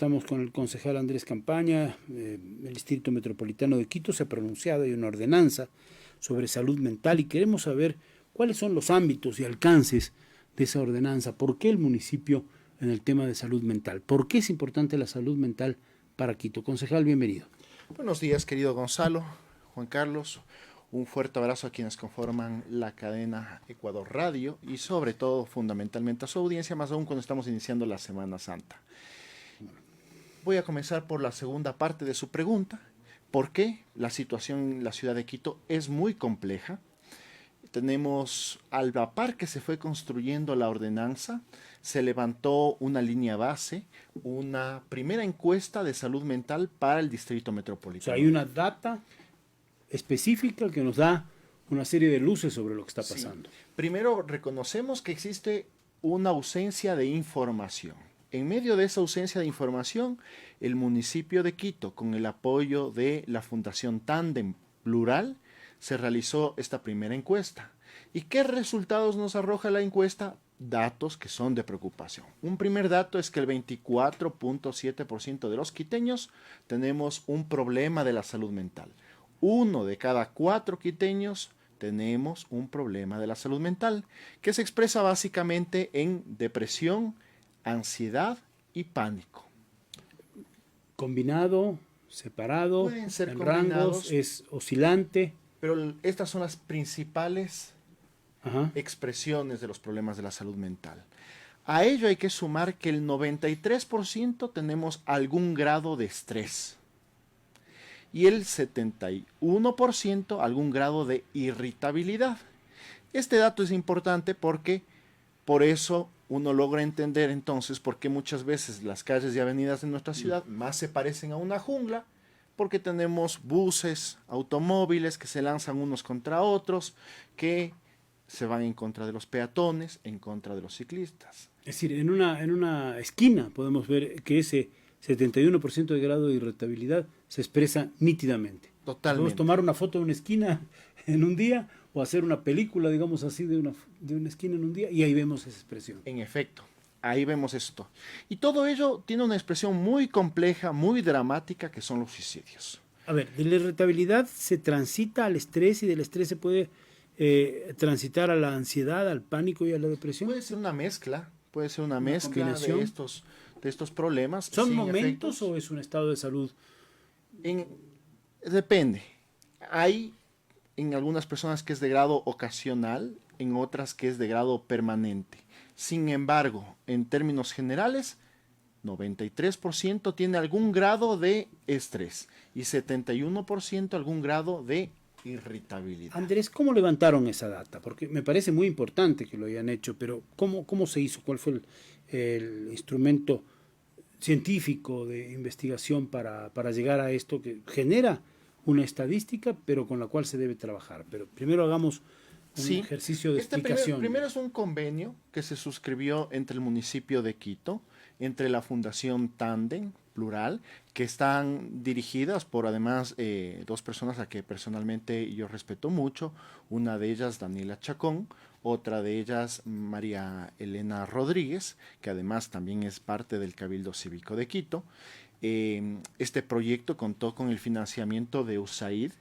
Estamos con el concejal Andrés Campaña. El Distrito Metropolitano de Quito se ha pronunciado, hay una ordenanza sobre salud mental y queremos saber cuáles son los ámbitos y alcances de esa ordenanza. ¿Por qué el municipio en el tema de salud mental? ¿Por qué es importante la salud mental para Quito? Concejal, bienvenido. Buenos días, querido Gonzalo, Juan Carlos. Un fuerte abrazo a quienes conforman la cadena Ecuador Radio y sobre todo, fundamentalmente a su audiencia, más aún cuando estamos iniciando la Semana Santa. Voy a comenzar por la segunda parte de su pregunta. ¿Por qué la situación en la ciudad de Quito es muy compleja? Tenemos, a la par que se fue construyendo la ordenanza, se levantó una línea base, una primera encuesta de salud mental para el Distrito O Metropolitano. sea, hay una data específica que nos da una serie de luces sobre lo que está pasando. Sí. Primero, reconocemos que existe una ausencia de información. En medio de esa ausencia de información, el municipio de Quito, con el apoyo de la Fundación Tandem Plural, se realizó esta primera encuesta. ¿Y qué resultados nos arroja la encuesta? Datos que son de preocupación. Un primer dato es que el 24.7% de los quiteños tenemos un problema de la salud mental. 1 de cada 4 quiteños tenemos un problema de la salud mental, que se expresa básicamente en depresión, ansiedad y pánico. Combinado, separado, Pueden ser en combinados, rangos, es oscilante. pero estas son las principales Ajá. expresiones de los problemas de la salud mental. A ello hay que sumar que el 93% tenemos algún grado de estrés y el 71% algún grado de irritabilidad. Este dato es importante porque por eso uno logra entender entonces por qué muchas veces las calles y avenidas de nuestra ciudad más se parecen a una jungla, porque tenemos buses, automóviles que se lanzan unos contra otros, que se van en contra de los peatones, en contra de los ciclistas. Es decir, en una esquina podemos ver que ese 71% de grado de irritabilidad se expresa nítidamente. Totalmente. Podemos tomar una foto de una esquina en un día o hacer una película, digamos así, de una esquina en un día y ahí vemos esa expresión. En efecto, ahí vemos esto. Y todo ello tiene una expresión muy compleja, muy dramática, que son los suicidios. A ver, de la irritabilidad se transita al estrés y del estrés se puede transitar a la ansiedad, al pánico y a la depresión. Puede ser una mezcla Combinación. de estos problemas. ¿Son sin momentos efectos. o es un estado de salud? Depende. Hay en algunas personas que es de grado ocasional, en otras que es de grado permanente. Sin embargo, en términos generales, 93% tiene algún grado de estrés y 71% algún grado de irritabilidad. Andrés, ¿cómo levantaron esa data? Porque me parece muy importante que lo hayan hecho, pero ¿cómo se hizo? ¿Cuál fue el instrumento científico de investigación para llegar a esto que genera una estadística, pero con la cual se debe trabajar? Pero primero hagamos un ejercicio de explicación. Primero es un convenio que se suscribió entre el municipio de Quito, entre la Fundación Tandem Plural, que están dirigidas por además dos personas a que personalmente yo respeto mucho, una de ellas Daniela Chacón, otra de ellas María Elena Rodríguez, que además también es parte del Cabildo Cívico de Quito. Este proyecto contó con el financiamiento de USAID,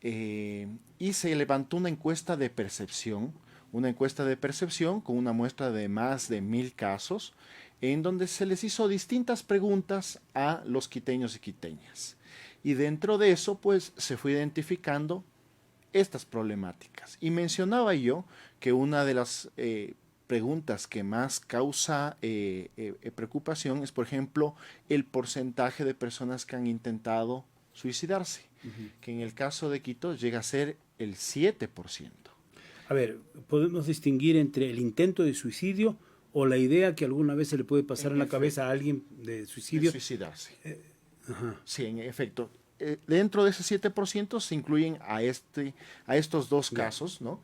y se levantó una encuesta de percepción con una muestra de más de 1000 casos, en donde se les hizo distintas preguntas a los quiteños y quiteñas. Y dentro de eso, pues, se fue identificando estas problemáticas. Y mencionaba yo que una de las preguntas que más causa preocupación es, por ejemplo, el porcentaje de personas que han intentado suicidarse, que en el caso de Quito llega a ser el 7%. A ver, podemos distinguir entre el intento de suicidio o la idea que alguna vez se le puede pasar en la cabeza a alguien de suicidio. De suicidarse. Sí, en efecto. Dentro de ese 7% se incluyen a estos dos casos, ¿no?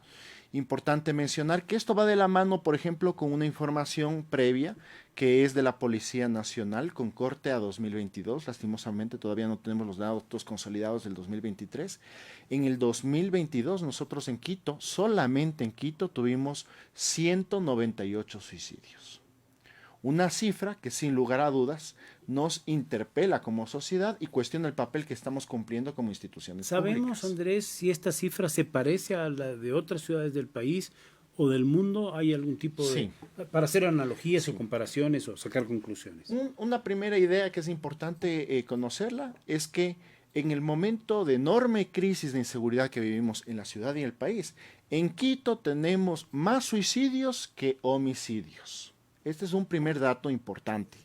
Importante mencionar que esto va de la mano, por ejemplo, con una información previa que es de la Policía Nacional con corte a 2022. Lastimosamente todavía no tenemos los datos consolidados del 2023. En el 2022 nosotros en Quito, solamente en Quito, tuvimos 198 suicidios. Una cifra que sin lugar a dudas nos interpela como sociedad y cuestiona el papel que estamos cumpliendo como instituciones ¿Sabemos, públicas. Andrés, si esta cifra se parece a la de otras ciudades del país o del mundo? ¿Hay algún tipo de, Sí, para hacer analogías o sí. comparaciones o sacar conclusiones? Una primera idea que es importante conocerla es que en el momento de enorme crisis de inseguridad que vivimos en la ciudad y en el país, en Quito tenemos más suicidios que homicidios. Este es un primer dato importante.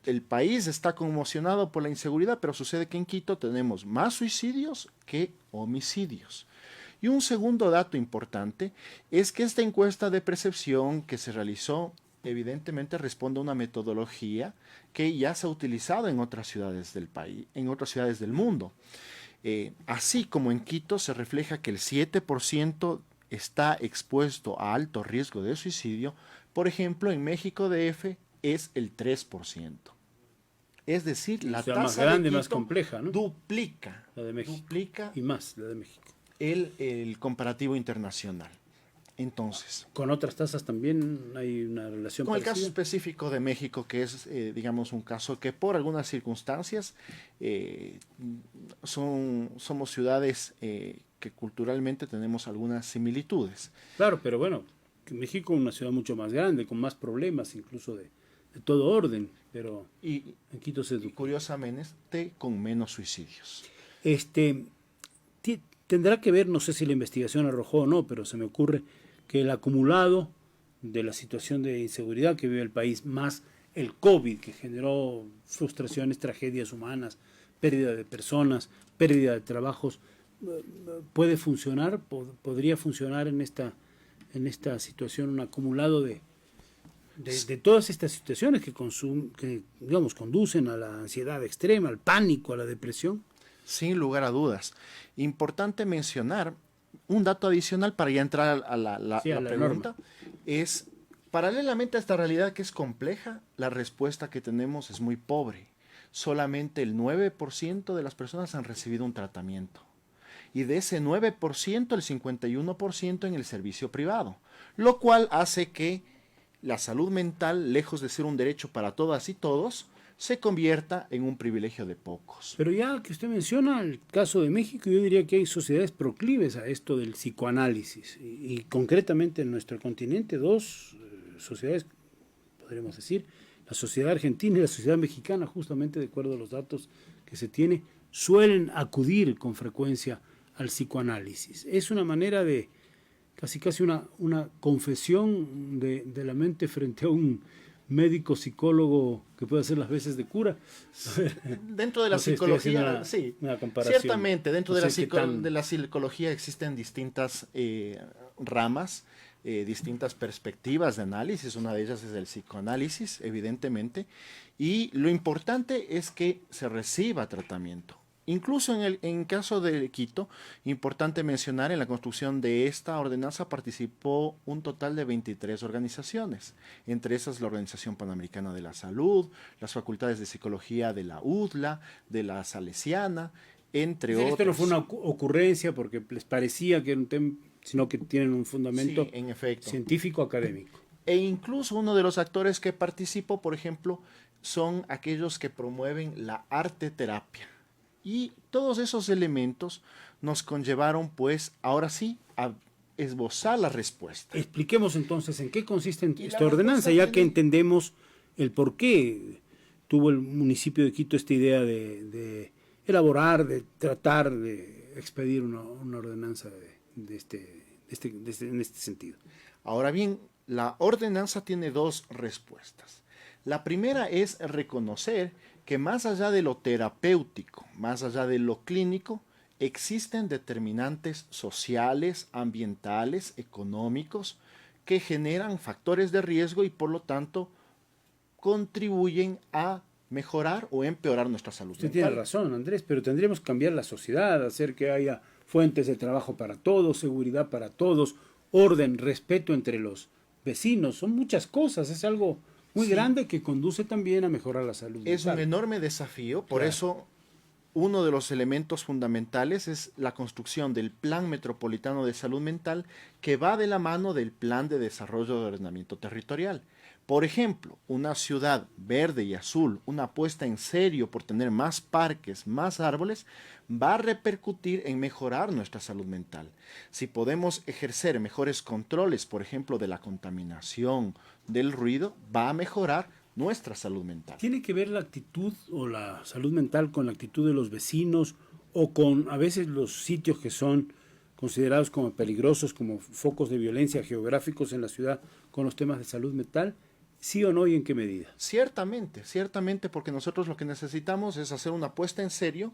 El país está conmocionado por la inseguridad, pero sucede que en Quito tenemos más suicidios que homicidios. Y un segundo dato importante es que esta encuesta de percepción que se realizó evidentemente responde a una metodología que ya se ha utilizado en otras ciudades del país, en otras ciudades del mundo. Así como en Quito se refleja que el 7% está expuesto a alto riesgo de suicidio, por ejemplo, en México DF es el 3%. Es decir, O la sea, más tasa grande, de más Quito compleja, ¿no? duplica, La de México. duplica Y más, la de México. el comparativo internacional. Entonces, ¿Con otras tasas también hay una relación con el caso parecida? específico de México, que es, digamos, un caso que por algunas circunstancias somos ciudades que culturalmente tenemos algunas similitudes. Claro, pero bueno, que México es una ciudad mucho más grande, con más problemas, incluso de todo orden, pero Y, en Quito se y duplica. curiosamente con menos suicidios. Este, tendrá que ver, no sé si la investigación arrojó o no, pero se me ocurre que el acumulado de la situación de inseguridad que vive el país, más el COVID, que generó frustraciones, tragedias humanas, pérdida de personas, pérdida de trabajos, puede funcionar, podría funcionar en esta situación un acumulado de todas estas situaciones que digamos, conducen a la ansiedad extrema, al pánico, a la depresión. Sin lugar a dudas. Importante mencionar un dato adicional para ya entrar a Sí, a la la pregunta, norma. es, paralelamente a esta realidad que es compleja, la respuesta que tenemos es muy pobre. Solamente el 9% de las personas han recibido un tratamiento. Y de ese 9%, el 51% en el servicio privado. Lo cual hace que la salud mental, lejos de ser un derecho para todas y todos, se convierta en un privilegio de pocos. Pero ya que usted menciona el caso de México, yo diría que hay sociedades proclives a esto del psicoanálisis. Y concretamente en nuestro continente, dos sociedades, podríamos decir, la sociedad argentina y la sociedad mexicana, justamente de acuerdo a los datos que se tiene, suelen acudir con frecuencia al psicoanálisis. Es una manera de, casi una confesión de la mente frente a un médico psicólogo que puede hacer las veces de cura. Dentro de la No sé, estoy haciendo psicología, sí, una comparación. ciertamente, dentro No de, sé qué tan... de la psicología existen distintas ramas, distintas perspectivas de análisis, una de ellas es el psicoanálisis, evidentemente, y lo importante es que se reciba tratamiento. Incluso en caso de Quito, importante mencionar, en la construcción de esta ordenanza participó un total de 23 organizaciones, entre esas la Organización Panamericana de la Salud, las facultades de psicología de la UDLA, de la Salesiana, entre otros. Esto no fue una ocurrencia porque les parecía que era un tema, sino que tienen un fundamento Sí, en efecto. científico académico. E incluso uno de los actores que participó, por ejemplo, son aquellos que promueven la arte terapia. Y todos esos elementos nos conllevaron, pues, ahora sí, a esbozar la respuesta. Expliquemos entonces en qué consiste Y la esta ordenanza, respuesta ya que tiene... entendemos el por qué tuvo el municipio de Quito esta idea de elaborar, de tratar de expedir una ordenanza en este sentido. Ahora bien, la ordenanza tiene dos respuestas. La primera es reconocer que más allá de lo terapéutico, más allá de lo clínico, existen determinantes sociales, ambientales, económicos, que generan factores de riesgo y por lo tanto contribuyen a mejorar o empeorar nuestra salud Usted mental. tiene razón, Andrés, pero tendríamos que cambiar la sociedad, hacer que haya fuentes de trabajo para todos, seguridad para todos, orden, respeto entre los vecinos. Son muchas cosas, es algo muy grande que conduce también a mejorar la salud Es mental. un enorme desafío, por Claro. eso uno de los elementos fundamentales es la construcción del Plan Metropolitano de Salud Mental, que va de la mano del Plan de Desarrollo de Ordenamiento Territorial, Por ejemplo, una ciudad verde y azul, una apuesta en serio por tener más parques, más árboles, va a repercutir en mejorar nuestra salud mental. Si podemos ejercer mejores controles, por ejemplo, de la contaminación, del ruido, va a mejorar nuestra salud mental. ¿Tiene que ver la actitud o la salud mental con la actitud de los vecinos o con a veces los sitios que son considerados como peligrosos, como focos de violencia geográficos en la ciudad, con los temas de salud mental? ¿Sí o no y en qué medida? Ciertamente, porque nosotros lo que necesitamos es hacer una apuesta en serio.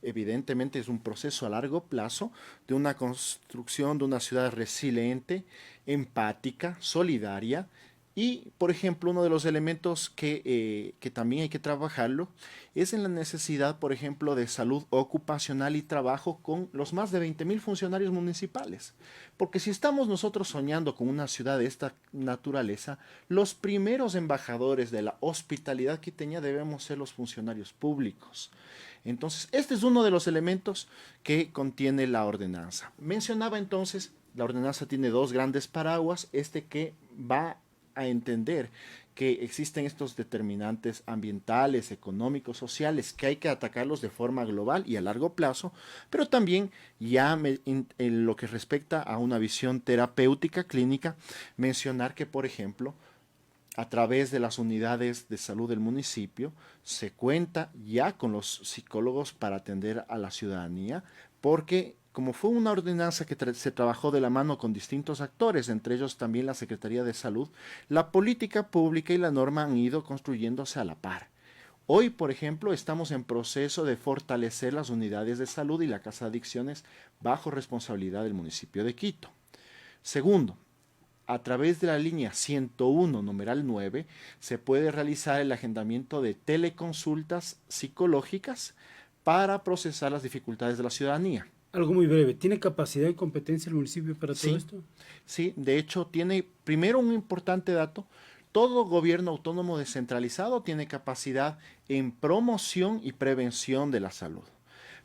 Evidentemente es un proceso a largo plazo de una construcción de una ciudad resiliente, empática, solidaria. Y, por ejemplo, uno de los elementos que también hay que trabajarlo es en la necesidad, por ejemplo, de salud ocupacional y trabajo con los más de 20.000 funcionarios municipales. Porque si estamos nosotros soñando con una ciudad de esta naturaleza, los primeros embajadores de la hospitalidad quiteña debemos ser los funcionarios públicos. Entonces, este es uno de los elementos que contiene la ordenanza. Mencionaba entonces, la ordenanza tiene dos grandes paraguas, que va a entender que existen estos determinantes ambientales, económicos, sociales, que hay que atacarlos de forma global y a largo plazo, pero también ya en lo que respecta a una visión terapéutica clínica, mencionar que, por ejemplo, a través de las unidades de salud del municipio, se cuenta ya con los psicólogos para atender a la ciudadanía, porque como fue una ordenanza que se trabajó de la mano con distintos actores, entre ellos también la Secretaría de Salud, la política pública y la norma han ido construyéndose a la par. Hoy, por ejemplo, estamos en proceso de fortalecer las unidades de salud y la Casa de Adicciones bajo responsabilidad del municipio de Quito. Segundo, a través de la línea 101, numeral 9, se puede realizar el agendamiento de teleconsultas psicológicas para procesar las dificultades de la ciudadanía. Algo muy breve. ¿Tiene capacidad y competencia el municipio para todo esto? Sí, de hecho tiene primero un importante dato. Todo gobierno autónomo descentralizado tiene capacidad en promoción y prevención de la salud.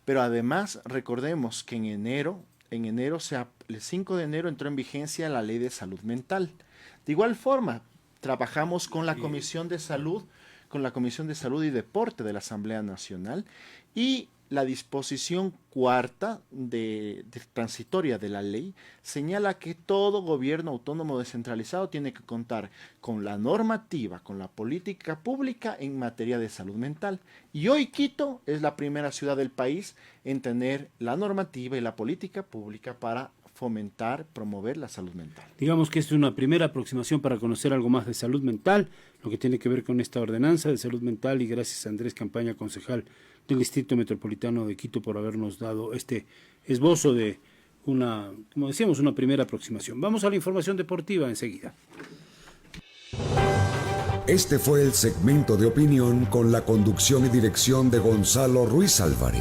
Pero además recordemos que el 5 de enero entró en vigencia la Ley de Salud Mental. De igual forma, trabajamos con la Comisión de Salud, y Deporte de la Asamblea Nacional, y la disposición cuarta transitoria de la ley señala que todo gobierno autónomo descentralizado tiene que contar con la normativa, con la política pública en materia de salud mental. Y hoy Quito es la primera ciudad del país en tener la normativa y la política pública para fomentar, promover la salud mental. Digamos que es una primera aproximación para conocer algo más de salud mental, lo que tiene que ver con esta ordenanza de salud mental, y gracias a Andrés Campaña, concejal del Distrito Metropolitano de Quito, por habernos dado este esbozo de una, como decíamos, una primera aproximación. Vamos a la información deportiva enseguida. Este fue el segmento de opinión con la conducción y dirección de Gonzalo Ruiz Álvarez.